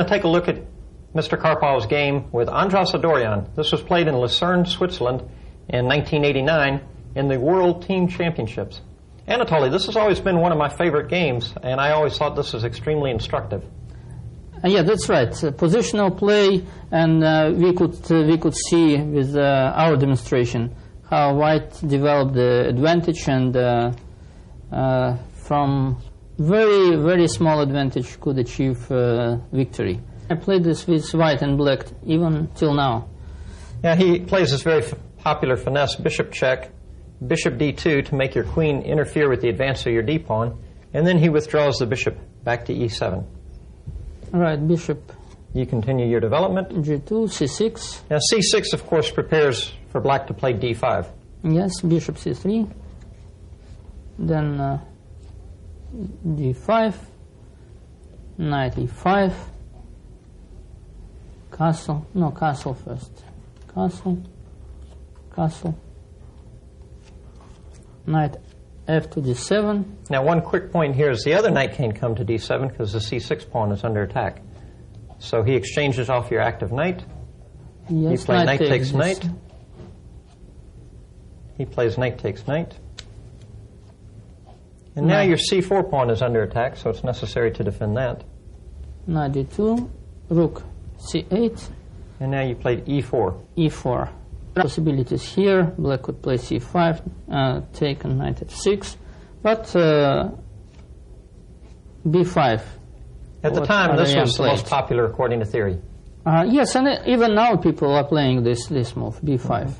to take a look at Mr. Karpov's game with Andras Adorьян. This was played in Lucerne, Switzerland in 1989 in the World Team Championships. Anatoly, this has always been one of my favorite games, and I always thought this was extremely instructive. Yeah, that's right. Positional play, and we could see with our demonstration how white developed the advantage, and from very small advantage could achieve victory. I played this with white and black even till now. Yeah, he plays this very popular finesse, bishop check, bishop d2 to make your queen interfere with the advance of your d-pawn, and then he withdraws the bishop back to e7. Right, bishop. You continue your development. g2, c6. Now c6, of course, prepares for black to play d5. Yes, bishop c3. Then d5, knight e5, castle, no, castle first, castle, knight f to d7. Now one quick point here is the other knight can't come to d7 because the c6 pawn is under attack. So he exchanges off your active knight. Yes, you play knight takes knight. He plays knight takes knight. And now your c4 pawn is under attack, so it's necessary to defend that. Knight d2, rook c8. And now you played e4. e4. Possibilities here. Black could play c5, take and knight f6. But b5. At the time, this was the most popular according to theory. Yes, and even now people are playing this move, b5.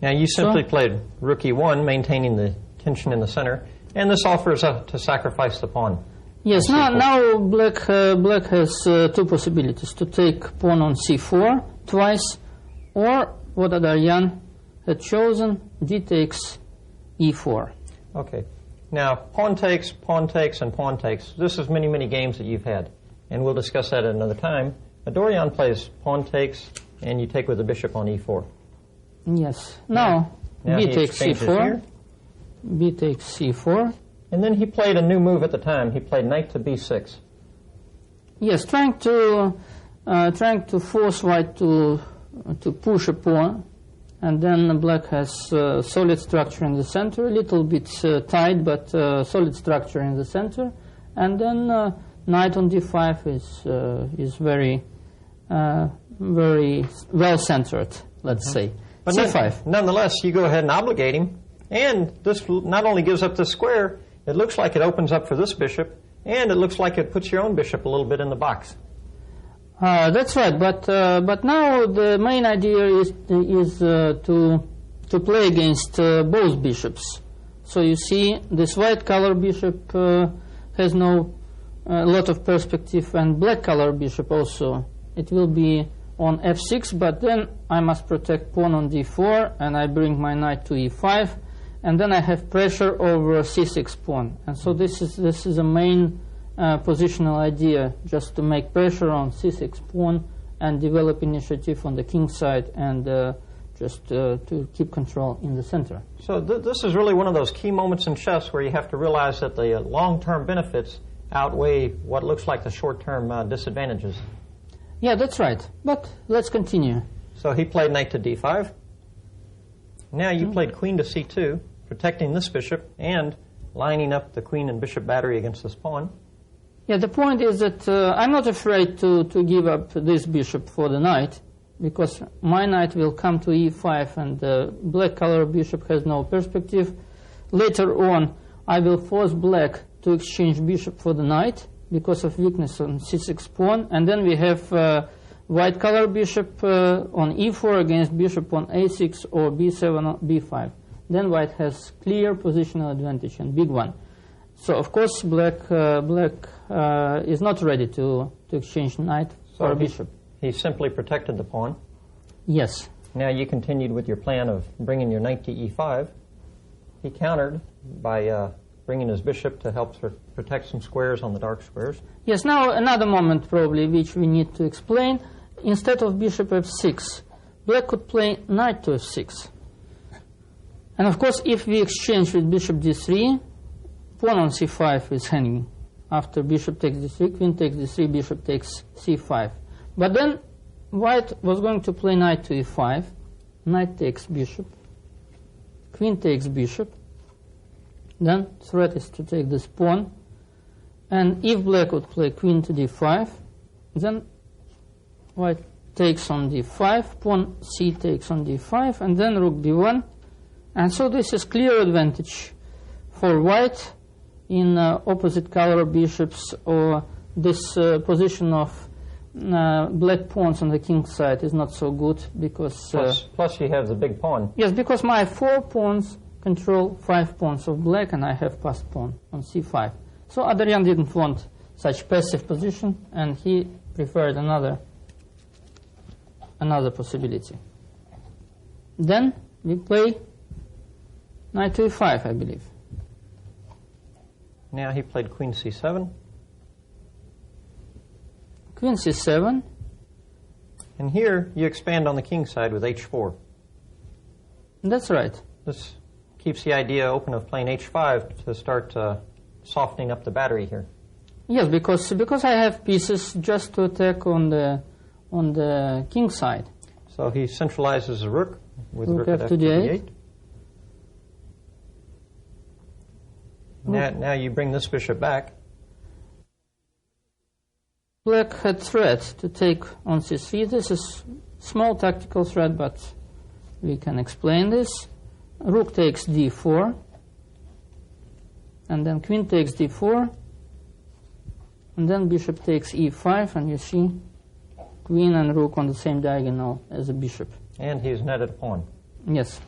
Now you simply played rook e1, maintaining the tension in the center. And this offers to sacrifice the pawn. Yes, now black has two possibilities, to take pawn on c4 twice, or what Adorьян had chosen, d takes e4. Okay. Now, pawn takes, and pawn takes. This is many games that you've had, and we'll discuss that at another time. Adorьян plays pawn takes, and you take with the bishop on e4. Yes. Now b takes c4. Here. B takes c4. And then he played a new move at the time. He played knight to b6. Yes, trying to force white to push a pawn, and then black has solid structure in the center, a little bit tight, but solid structure in the center, and then knight on d5 is very well centered, let's say. But c5. Nonetheless, you go ahead and obligate him. And this not only gives up this square, it looks like it opens up for this bishop, and it looks like it puts your own bishop a little bit in the box. That's right, but now the main idea is to play against both bishops. So you see, this white color bishop has no lot of perspective, and black color bishop also. It will be on f6, but then I must protect pawn on d4, and I bring my knight to e5. And then I have pressure over c6 pawn, and so this is a main positional idea, just to make pressure on c6 pawn and develop initiative on the king side, and just to keep control in the center. So this is really one of those key moments in chess where you have to realize that the long-term benefits outweigh what looks like the short-term disadvantages. Yeah, that's right. But let's continue. So he played knight to d5. Now you played queen to c2, protecting this bishop and lining up the queen and bishop battery against this pawn. Yeah, the point is that I'm not afraid to give up this bishop for the knight, because my knight will come to e5, and the black color bishop has no perspective. Later on, I will force black to exchange bishop for the knight because of weakness on c6 pawn, and then we have white color bishop on e4 against bishop on a6 or b7 or b5. Then white has clear positional advantage, and big one. So of course black is not ready to exchange knight for a bishop. He simply protected the pawn. Yes. Now you continued with your plan of bringing your knight to e5. He countered by bringing his bishop to help protect some squares on the dark squares. Yes, now another moment probably which we need to explain. Instead of bishop f6, black could play knight to f6. And of course, if we exchange with bishop d3, pawn on c5 is hanging. After bishop takes d3, queen takes d3, bishop takes c5. But then white was going to play knight to e5. Knight takes bishop. Queen takes bishop. Then threat is to take this pawn. And if black would play queen to d5, then white takes on d5, pawn c takes on d5, and then rook d1. And so this is clear advantage for white in opposite color bishops, or this position of black pawns on the king's side is not so good because... Plus you have the big pawn. Yes, because my 4 pawns control 5 pawns of black, and I have passed pawn on c5. So Adorьян didn't want such passive position, and he preferred another possibility. Then we play knight to e5, I believe. Now he played queen c7. Queen c7. And here you expand on the king's side with h4. That's right. This keeps the idea open of playing h5 to start softening up the battery here. Yes, because I have pieces just to attack on the king's side. So he centralizes the rook with rook at f to d8. Now you bring this bishop back. Black had threat to take on c3. This is small tactical threat, but we can explain this. Rook takes d4, and then queen takes d4, and then bishop takes e5, and you see queen and rook on the same diagonal as a bishop. And he's netted a pawn. Yes.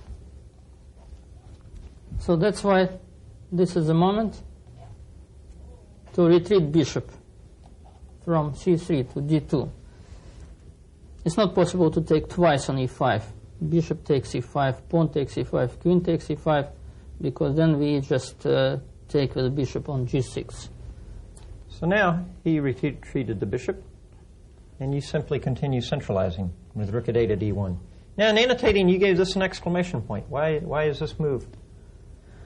So that's why this is the moment to retreat bishop from c3 to d2. It's not possible to take twice on e5. Bishop takes e5, pawn takes e5, queen takes e5, because then we just take with the bishop on g6. So now he retreated the bishop, and you simply continue centralizing with rook at a to d1. Now in annotating, you gave this an exclamation point. Why is this move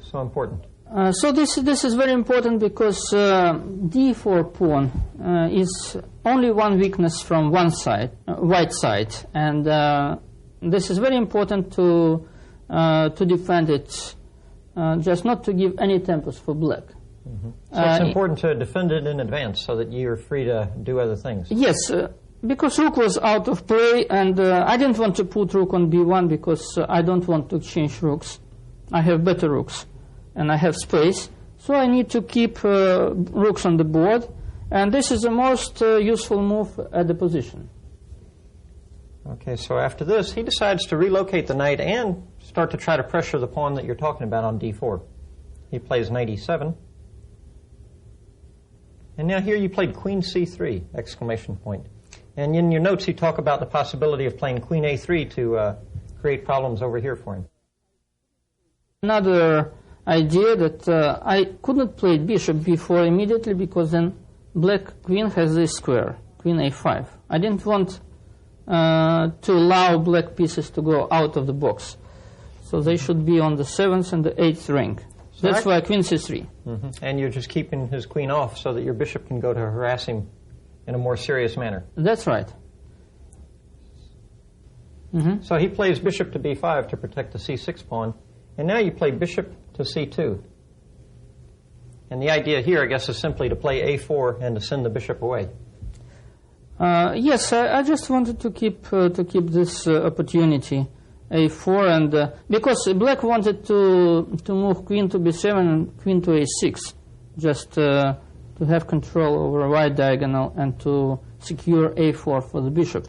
so important? So this is very important because d4 pawn is only one weakness from one side, white side, and this is very important to defend it, just not to give any tempos for black. Mm-hmm. So it's important to defend it in advance so that you're free to do other things. Yes, because rook was out of play, and I didn't want to put rook on b1 because I don't want to exchange rooks. I have better rooks, and I have space, so I need to keep rooks on the board, and this is the most useful move at the position. Okay, so after this, he decides to relocate the knight and start to try to pressure the pawn that you're talking about on d4. He plays knight e7. And now here you played queen c3, exclamation point. And in your notes, you talk about the possibility of playing queen a3 to create problems over here for him. Another idea that I couldn't play bishop b4 immediately because then black queen has this square, queen a5. I didn't want to allow black pieces to go out of the box. So they should be on the 7th and the 8th rank. So that's why queen c3. Mm-hmm. And you're just keeping his queen off so that your bishop can go to harass him in a more serious manner. That's right. Mm-hmm. So he plays bishop to b5 to protect the c6 pawn. And now you play bishop to c2. And the idea here, I guess, is simply to play a4 and to send the bishop away. Yes, I just wanted to keep this opportunity, a4, and because black wanted to move queen to b7 and queen to a6, just to have control over a white diagonal and to secure a4 for the bishop.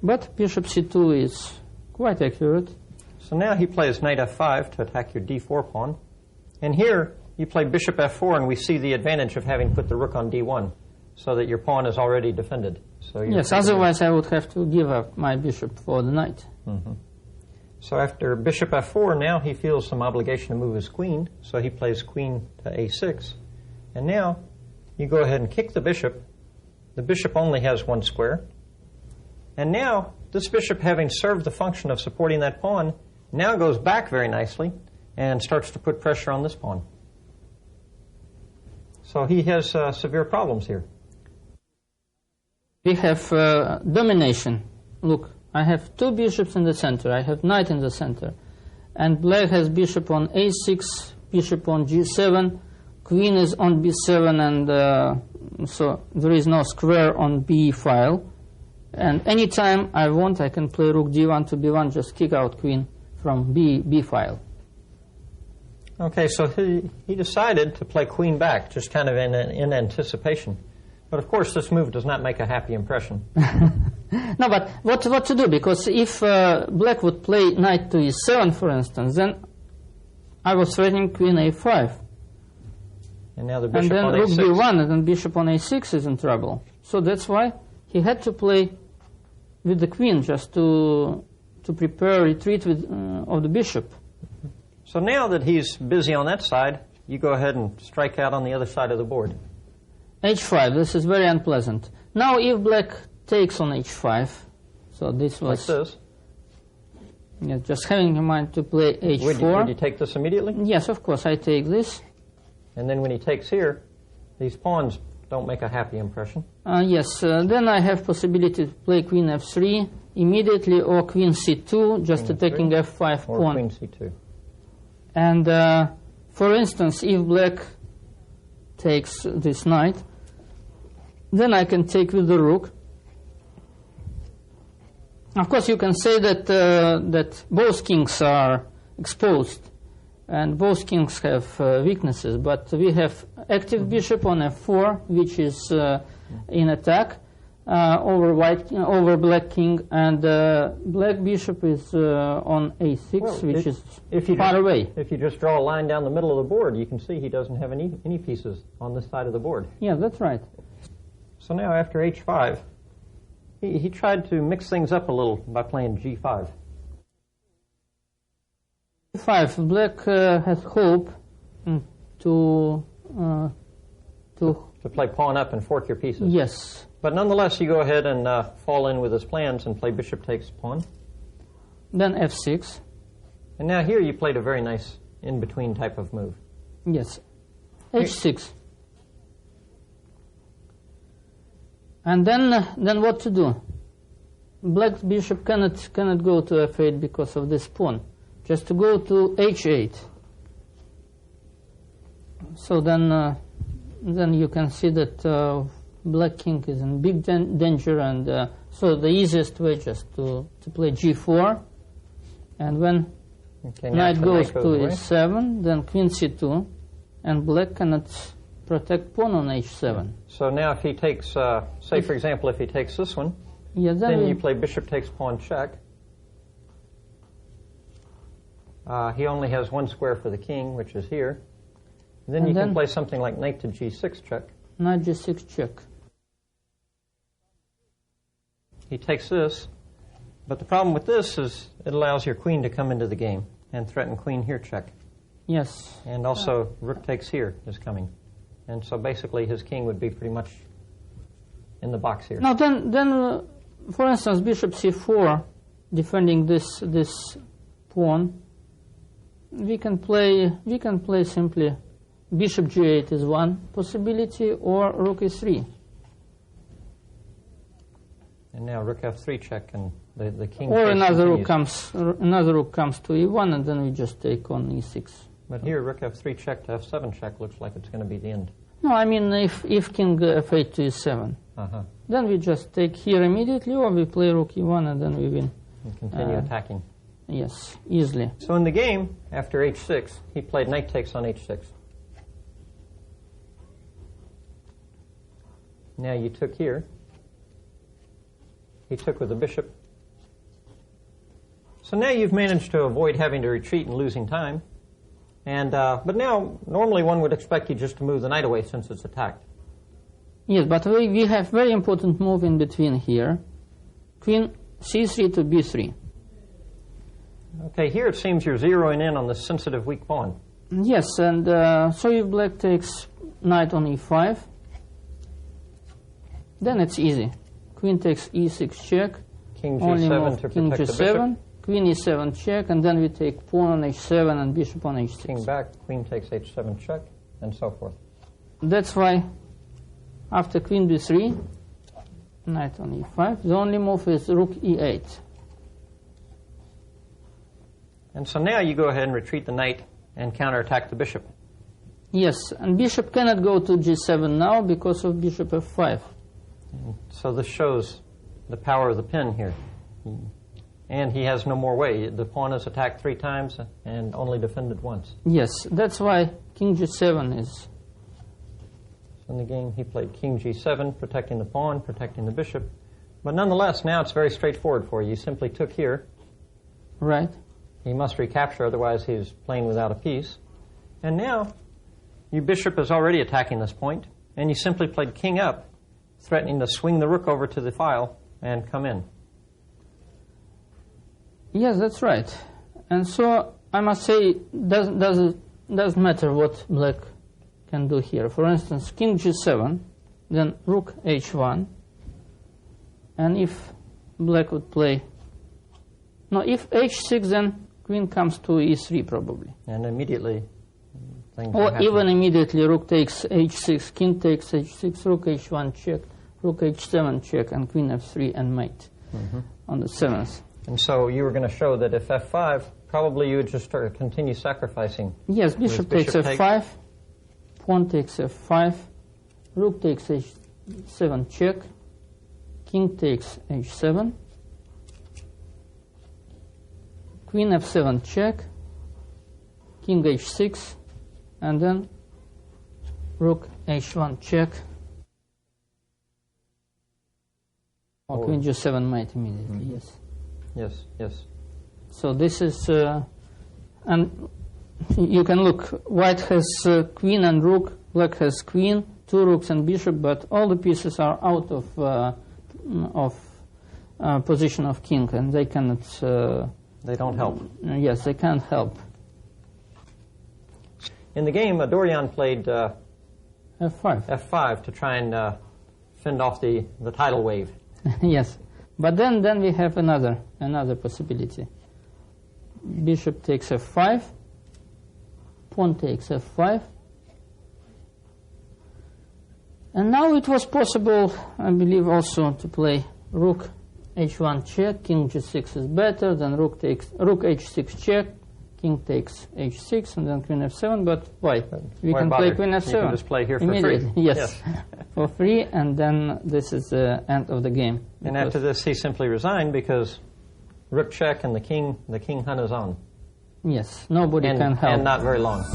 But bishop c2 is quite accurate. So now he plays knight f5 to attack your d4 pawn. And here you play bishop f4, and we see the advantage of having put the rook on d1 so that your pawn is already defended. So yes, otherwise I would have to give up my bishop for the knight. Mm-hmm. So after bishop f4, now he feels some obligation to move his queen, so he plays queen to a6. And now you go ahead and kick the bishop. The bishop only has one square. And now this bishop, having served the function of supporting that pawn, now goes back very nicely and starts to put pressure on this pawn. So he has severe problems here. we have domination. Look, I have two bishops in the center. I have knight in the center. And black has bishop on a6, bishop on g7, queen is on b7, and so there is no square on b file. And anytime I want, I can play rook d1 to b1, just kick out queen from b file. Okay, so he decided to play queen back, just kind of in anticipation. But of course, this move does not make a happy impression. No, but what to do? Because if black would play knight to e7, for instance, then I was threatening queen a5. And now the bishop and then on rook a6. b1, and then bishop on a6 is in trouble. So that's why he had to play with the queen, just to prepare retreat of the bishop. So now that he's busy on that side, you go ahead and strike out on the other side of the board. h5, this is very unpleasant. Now if black takes on h5, so this was... Like this. Yeah, just having in mind to play h4. Would you take this immediately? Yes, of course, I take this. And then when he takes here, these pawns don't make a happy impression. Yes, then I have possibility to play queen f3 immediately, or queen c2, just Queen attacking f5 Or pawn. queen c2. And for instance, if black takes this knight, then I can take with the rook. Of course, you can say that that both kings are exposed, and both kings have weaknesses. But we have active bishop on f4, which is in attack over black king, and black bishop is on a6, which is far away. If you just draw a line down the middle of the board, you can see he doesn't have any pieces on this side of the board. Yeah, that's right. So now after h5, he tried to mix things up a little by playing g5. G5, black has hope to play pawn up and fork your pieces. Yes. But nonetheless, you go ahead and fall in with his plans and play bishop takes pawn. Then f6. And now here you played a very nice in-between type of move. Yes. h6. And then what to do? Black bishop cannot go to f8 because of this pawn. Just to go to h8. So then you can see that black king is in big danger, and so the easiest way just to play g4, and when knight goes to e7, then queen c2, and black cannot protect pawn on h7. So now if he takes, say for example, if he takes this one, yeah, then you play bishop takes pawn check. He only has one square for the king, which is here. And then you can play something like knight to g6 check. Knight g6 check. He takes this, but the problem with this is it allows your queen to come into the game and threaten queen here check. Yes. And also rook takes here is coming. And so basically his king would be pretty much in the box here. Now then for instance, bishop c4, defending this pawn, we can play simply bishop g8 is one possibility, or rook e3. And now rook f3 check, and the king. Or another rook comes to e1, and then we just take on e6. But here rook f3 check to f7 check looks like it's going to be the end. No, I mean if king f8 to e7, then we just take here immediately, or we play rook e1 and then we win. And continue attacking. Yes, easily. So in the game, after h6, he played knight takes on h6. Now you took here. He took with the bishop. So now you've managed to avoid having to retreat and losing time. And but now, normally one would expect you just to move the knight away since it's attacked. Yes, but we have very important move in between here. Queen c3 to b3. Okay, here it seems you're zeroing in on the sensitive weak pawn. Yes, and so if black takes knight on e5, then it's easy. Queen takes e6 check. King only g7 move to king protect g7, the bishop. Queen e7 check, and then we take pawn on h7 and bishop on h6. King back, queen takes h7 check, and so forth. That's why after queen b3, Knight on e5. The only move is rook e8. And so now you go ahead and retreat the knight and counterattack the bishop. Yes, and bishop cannot go to g7 now because of bishop f5. So this shows the power of the pin here. And he has no more way. The pawn is attacked 3 times and only defended once. Yes, that's why king g7 is... In the game, he played king g7, protecting the pawn, protecting the bishop. But nonetheless, now it's very straightforward for you. You simply took here. Right. He must recapture, otherwise he's playing without a piece. And now, your bishop is already attacking this point, and you simply played king up, threatening to swing the rook over to the file and come in. Yes, that's right. And so, I must say, doesn't matter what black can do here. For instance, king g7, then rook h1, and if black would play... No, if h6, then queen comes to e3 probably. And immediately... Or even immediately rook takes h6, king takes h6, rook h1 check, rook h7 check, and queen f3 and mate on the 7th. And so you were going to show that if f5, probably you would just continue sacrificing. Yes, bishop takes f5, pawn takes f5, rook takes h7 check, king takes h7, queen f7 check, king h6, and then rook h1 check, or queen g7 mate immediately, yes. Yes, yes. So this is, and you can look, white has queen and rook, black has queen, 2 rooks and bishop, but all the pieces are out of position of king, and they cannot... they don't help. Yes, they can't help. In the game, Adorьян played f5. f5 to try and fend off the tidal wave. Yes, but then we have another possibility. Bishop takes f5, pawn takes f5, and now it was possible, I believe, also to play rook h1 check, king g6 is better, then rook h6 check, king takes h6, and then queen f7, but why? We can play queen f7. You can just play here for immediately. free. Yes, for free, and then this is the end of the game. And after this, he simply resigned because rook check and the king hunt is on. Yes, nobody can help. And not very long.